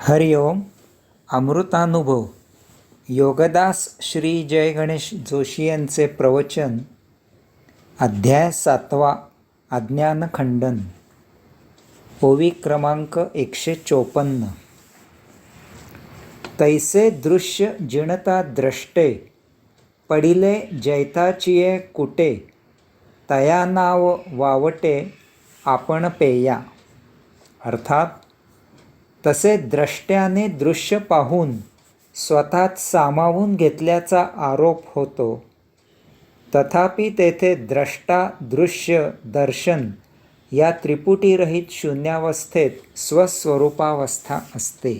हरि ओम. अमृतानुभव योगदास श्री जय गणेश जोशी यांचे प्रवचन. अध्याय 7. अज्ञानखंडन. ओवी क्रमांक 154. तैसे दृश्य जिणता द्रष्टे, पडिले जैताचिये कुटे, तया नाव वावटे आपण पेया. अर्थात तसे द्रष्ट्याने दृश्य पाहून स्वतःत सामावून घेतल्याचा आरोप होतो. तथापि तेथे द्रष्टा दृश्य दर्शन या त्रिपुटीरहित शून्यावस्थेत स्वस्वरूपावस्था असते.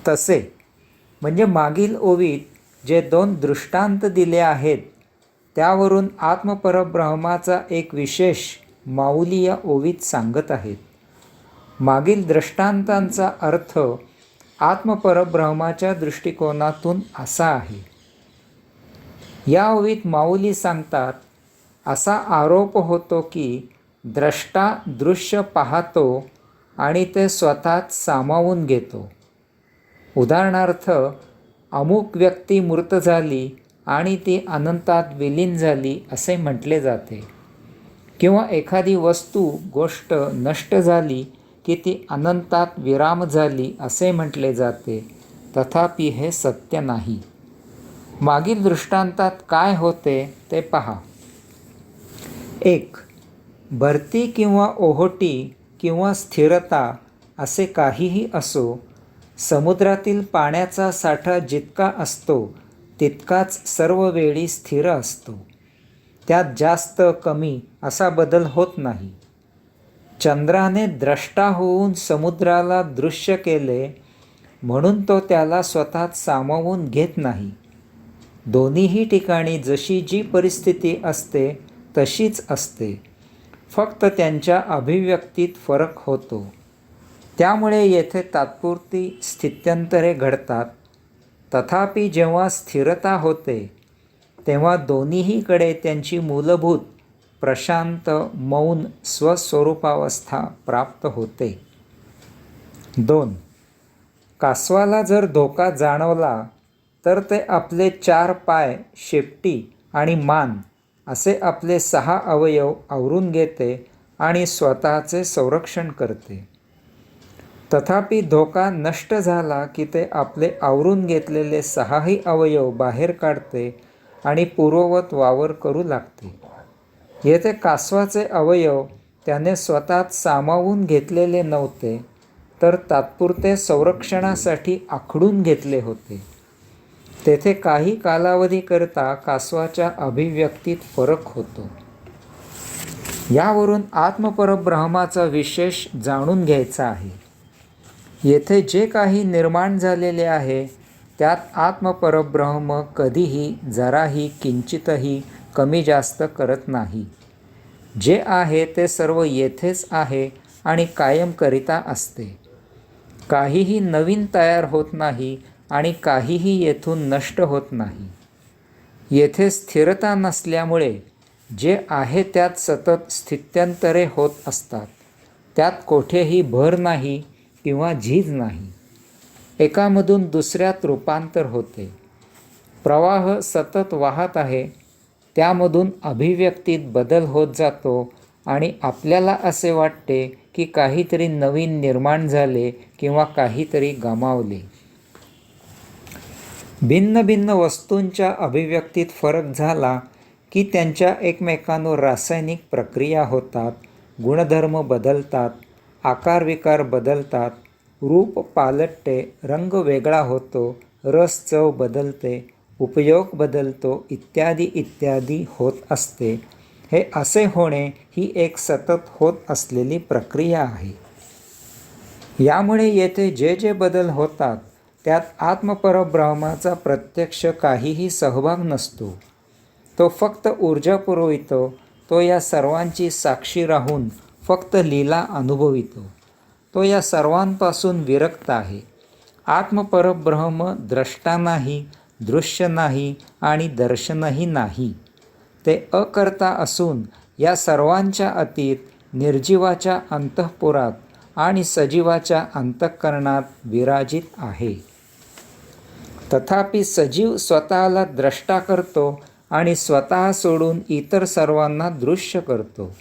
तसे म्हणजे मागील ओवीत जे 2 दृष्टांत दिले आहेत त्यावरून आत्मपरब्रह्माचा एक विशेष माऊली या ओवीत सांगत आहेत. मागील दृष्टांतांचा अर्थ आत्मपरब्रह्माच्या दृष्टिकोनातून असा आहे. या ओवीत माऊली सांगतात, असा आरोप होतो की द्रष्टा दृश्य पाहतो आणि ते स्वतःत सामावून घेतो. उदाहरणार्थ, अमुक व्यक्ती मूर्त झाली आणि ती अनंतात विलीन झाली असे म्हटले जाते, किंवा एखादी वस्तू गोष्ट नष्ट झाली की ती अनंतात विराम झाली असे म्हटले जाते. तथापि हे सत्य नाही. मागील दृष्टांतात काय होते ते पहा. 1. भरती किंवा ओहोटी किंवा स्थिरता असे काहीही असो, समुद्रातील पाण्याचा साठा जितका असतो तितकाच सर्व वेळी स्थिर असतो. त्यात जास्त कमी असा बदल होत नाही. चंद्राने द्रष्टा होऊन समुद्राला दृश्य केले म्हणून तो त्याला स्वतःत सामावून घेत नाही. दोन्हीही ठिकाणी जशी जी परिस्थिती असते तशीच असते, फक्त त्यांच्या अभिव्यक्तीत फरक होतो. त्यामुळे येथे तात्पुरती स्थित्यंतरे घडतात. तथापि जेव्हा स्थिरता होते तेव्हा दोन्हीकडे त्यांची मूलभूत प्रशांत मौन स्वस्वरूपावस्था प्राप्त होते. 2. कासवाला जर धोका जाणवला तर ते आपले 4 पाय, शेपटी आणि मान असे आपले 6 अवयव आवरून घेते आणि स्वतःचे संरक्षण करते. तथापि धोका नष्ट झाला की ते आपले आवरून घेतलेले 6ही अवयव बाहेर काढते आणि पूर्ववत वावर करू लागते. येथे कासवाचे अवयव त्याने स्वतःत सामावून घेतलेले नव्हते, तर तात्पुरते संरक्षणासाठी आखडून घेतले होते. तेथे काही कालावधीकरता कासवाच्या अभिव्यक्तीत फरक होतो. यावरून आत्मपरब्रह्माचा विशेष जाणून घ्यायचा आहे. येथे जे काही निर्माण झालेले आहे त्यात आत्मपरब्रह्म कधीही जराही किंचितही कमी जास्त करत नाही. जे आहे ते सर्व येथेच आहे आणि कायमकरिता असते. काहीही नवीन तयार होत नाही आणि काहीही येथून नष्ट होत नाही. येथे स्थिरता नसल्यामुळे जे आहे त्यात सतत स्थित्यंतरे होत असतात. त्यात कोठेही भर नाही किंवा झीज नाही. एकामधून दुसऱ्यात रूपांतर होते. प्रवाह सतत वाहत आहे, त्यामधून अभिव्यक्तीत बदल होत जातो आणि आपल्याला असे वाटते की काहीतरी नवीन निर्माण झाले किंवा काहीतरी गमावले. भिन्न भिन्न वस्तूंच्या अभिव्यक्तीत फरक झाला की त्यांच्या एकमेकांवर रासायनिक प्रक्रिया होतात, गुणधर्म बदलतात, आकारविकार बदलतात, रूप पालटते, रंग वेगळा होतो, रस चव बदलते, उपयोग बदलतो, इत्यादी इत्यादी होत असते. हे असे होणे ही एक सतत होत असलेली प्रक्रिया आहे. यामुळे येथे जे जे बदल होतात त्यात आत्मपरब्रह्माचा प्रत्यक्ष काहीही सहभाग नसतो. तो फक्त ऊर्जा पुरवितो. तो या सर्वांची साक्षी राहून फक्त लीला अनुभवितो. तो या सर्वांपासून विरक्त आहे. आत्मपरब्रह्म द्रष्टा नाही, दृश्य नाही आणि दर्शनही नाही. ते अकर्ता असून या सर्वांच्या अतीत निर्जीवाच्या अंतःपुरात आणि सजीवाच्या अंतःकरणात विराजित आहे. तथापि सजीव स्वतःला द्रष्टा करतो आणि स्वतः सोडून इतर सर्वांना दृश्य करतो.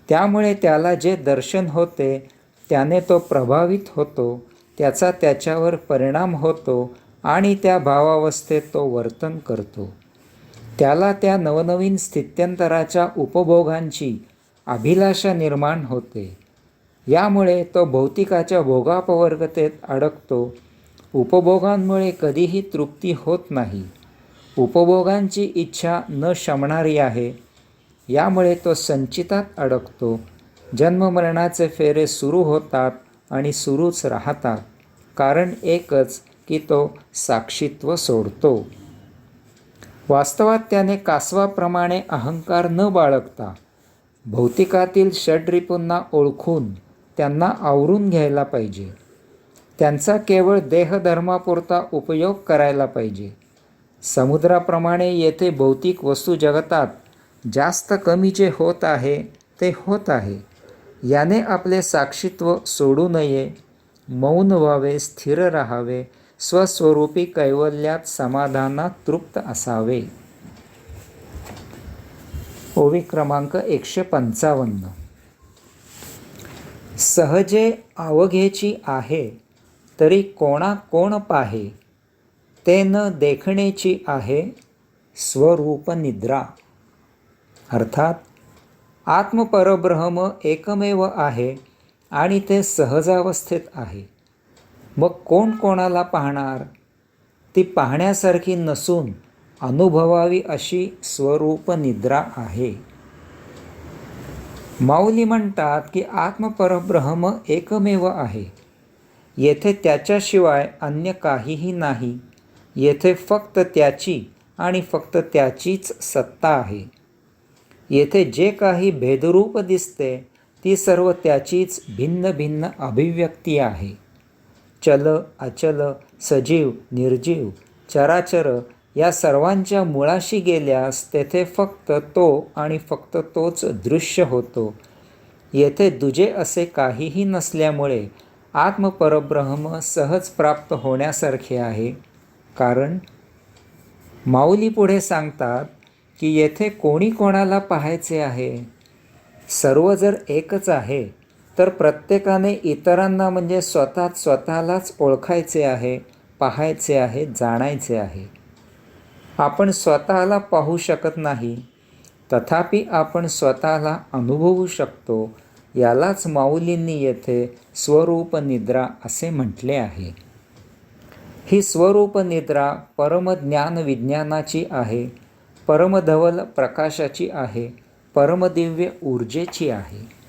त्यामुळे त्याला जे दर्शन होते त्याने तो प्रभावित होतो, त्याचा त्याच्यावर परिणाम होतो आणि त्या भावावस्थेत तो वर्तन करतो. त्याला त्या नवनवीन स्थित्यंतराच्या उपभोगांची अभिलाषा निर्माण होते. यामुळे तो भौतिकाच्या भोगापवर्गतेत अडकतो. उपभोगांमुळे कधीही तृप्ती होत नाही. उपभोगांची इच्छा न शमणारी आहे. यामुळे तो संचितात अडकतो. जन्ममरणाचे फेरे सुरू होतात आणि सुरूच राहतात. कारण एकच की तो साक्षीत्व सोडतो. वास्तवात त्याने कासवाप्रमाणे अहंकार न बाळगता भौतिकातील षड्रिपूंना ओळखून त्यांना आवरून घ्यायला पाहिजे. त्यांचा केवळ देहधर्मापुरता उपयोग करायला पाहिजे. समुद्राप्रमाणे येथे भौतिक वस्तू जगतात जास्त कमी जे होत आहे ते होत आहे. याने आपले साक्षीत्व सोडू नये. मौन व्हावे, स्थिर राहावे, स्वस्वरूपी कैवल्यात समाधानात तृप्त असावे. ओवी क्रमांक 155. सहजे अवघेची आहे तरी कोणा कोण पाहे, ते न देखणेची आहे स्वरूप निद्रा. अर्थात आत्मपरब्रह्म एकमेव आहे आणि ते सहजावस्थेत आहे. मग कोण कोणाला पाहणार? ती पाहण्यासारखी नसून अनुभवावी अशी स्वरूप निद्रा आहे. माऊली म्हणतात की आत्मपरब्रह्म एकमेव आहे. येथे त्याच्याशिवाय अन्य काहीही नाही. येथे फक्त त्याची आणि फक्त त्याचीच सत्ता आहे. येथे जे काही भेदरूप दिसते ती सर्व त्याचीच भिन्न भिन्न अभिव्यक्ती आहे. चल, अचल, सजीव, निर्जीव, चराचर या सर्वांच्या मुळाशी गेल्यास तेथे फक्त तो आणि फक्त तोच दृश्य होतो. येथे दुजे असे काहीही नसल्यामुळे आत्मपरब्रह्म सहज प्राप्त होण्यासारखे आहे. कारण माऊली पुढे सांगतात की येथे कोणी कोणाला पाहायचे आहे? सर्व जर एकच आहे तर प्रत्येकाने इतरांना म्हणजे स्वतःलाच ओळखायचे आहे, पाहायचे आहे, जाणायचे आहे. आपण स्वतःला पाहू शकत नाही, तथापि आपण स्वतःला अनुभवू शकतो. यालाच माऊलींनी येथे स्वरूप निद्रा असे म्हटले आहे. ही स्वरूप निद्रा परमज्ञान विज्ञानाची आहे, परमधवल प्रकाशाची आहे, परमदिव्य ऊर्जेची आहे.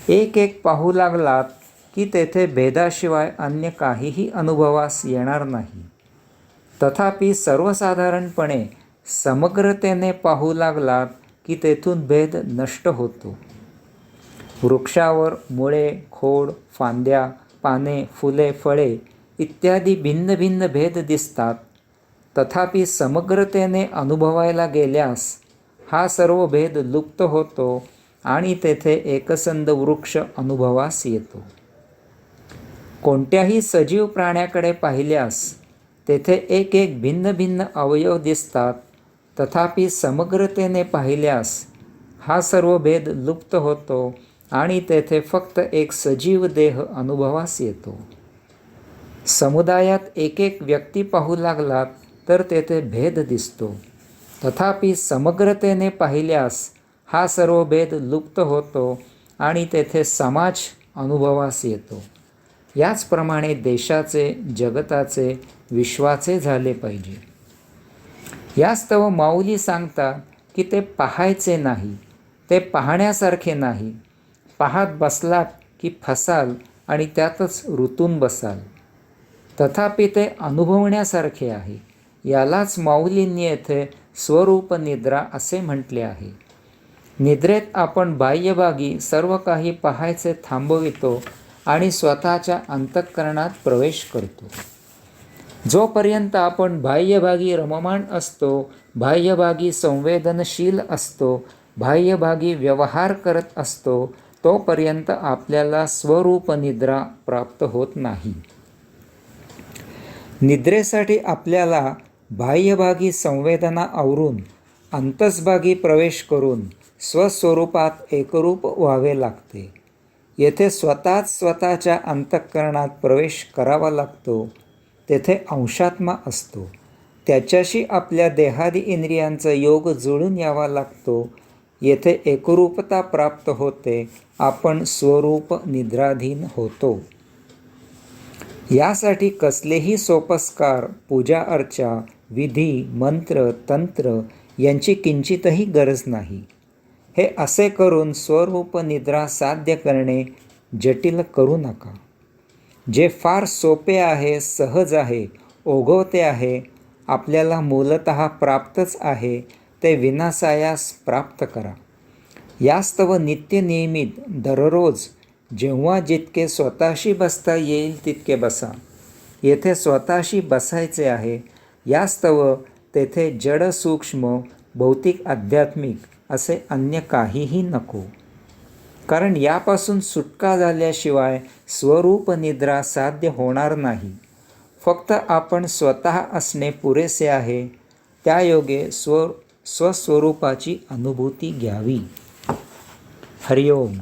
एक एक पाहू लागलात की तेथे भेदाशिवाय अन्य काहीही अनुभवास येणार नाही. तथापि सर्वसाधारणपणे समग्रतेने पाहू लागलात की तेथून भेद नष्ट होतो. वृक्षावर मुळे, खोड, फांद्या, पाने, फुले, फळे इत्यादी भिन्न भिन्न भेद दिसतात. तथापि समग्रतेने अनुभवायला गेल्यास हा सर्व भेद लुप्त होतो आणि तेथे एकसंध वृक्ष अनुभवास येतो. कोणत्याही सजीव प्राण्याकडे पाहिल्यास तेथे एक एक भिन्न भिन्न अवयव दिसतात. तथापि समग्रतेने पाहिल्यास हा सर्व भेद लुप्त होतो आणि तेथे फक्त एक सजीव देह अनुभवास येतो. समुदायात एक एक व्यक्ती पाहू लागलात तर तेथे भेद दिसतो. तथापि समग्रतेने पाहिल्यास हा सर्व भेद लुप्त होतो आणि तेथे समाज अनुभवास येतो. याचप्रमाणे देशाचे, जगताचे, विश्वाचे झाले पाहिजे. यास्तव माऊली सांगतात की ते पाहायचे नाही, ते पाहण्यासारखे नाही. पाहत बसलात की फसाल आणि त्यातच रुतून बसाल. तथापि ते अनुभवण्यासारखे आहे. यालाच माऊलींनी येथे स्वरूप निद्रा असे म्हटले आहे. निद्रेत आपण बाह्यभागी सर्व काही पाहायचे थांबवितो आणि स्वतःच्या अंतःकरणात प्रवेश करतो. जोपर्यंत आपण बाह्यभागी रममाण असतो, बाह्यभागी संवेदनशील असतो, बाह्यभागी व्यवहार करत असतो, तोपर्यंत आपल्याला स्वरूप निद्रा प्राप्त होत नाही. निद्रेसाठी आपल्याला बाह्यभागी संवेदना आवरून अंतस्भागी प्रवेश करून स्वस्वरूपात एकरूप व्हावे लागते. येथे स्वतःच स्वतःच्या अंतःकरणात प्रवेश करावा लागतो. तेथे अंशात्मा असतो. त्याच्याशी आपल्या देहादी इंद्रियांचा योग जुळून यावा लागतो. येथे एकरूपता प्राप्त होते. आपण स्वरूप निद्राधीन होतो. यासाठी कसलेही सोपस्कार, पूजा अर्चा, विधी, मंत्र, तंत्र यांची किंचितही गरज नाही. हे असे करून स्वरूप निद्रा साध्य करणे जटिल करू नका. जे फार सोपे आहे, सहज आहे, ओघवते आहे, आपल्याला मूलतः प्राप्तच आहे, ते विनासायास प्राप्त करा. यास्तव नित्यनियमित दररोज जेव्हा जितके स्वतःशी बसता येईल तितके बसा. येथे स्वतःशी बसायचे आहे. यास्तव तेथे जड सूक्ष्म भौतिक आध्यात्मिक असे अन्य काहीही नको. कारण यापासून सुटका झाल्याशिवाय स्वरूप निद्रा साध्य होणार नाही. फक्त आपण स्वतः असणे पुरेसे आहे. त्यायोगे स्वस्वरूपाची अनुभूती घ्यावी. हरिओम.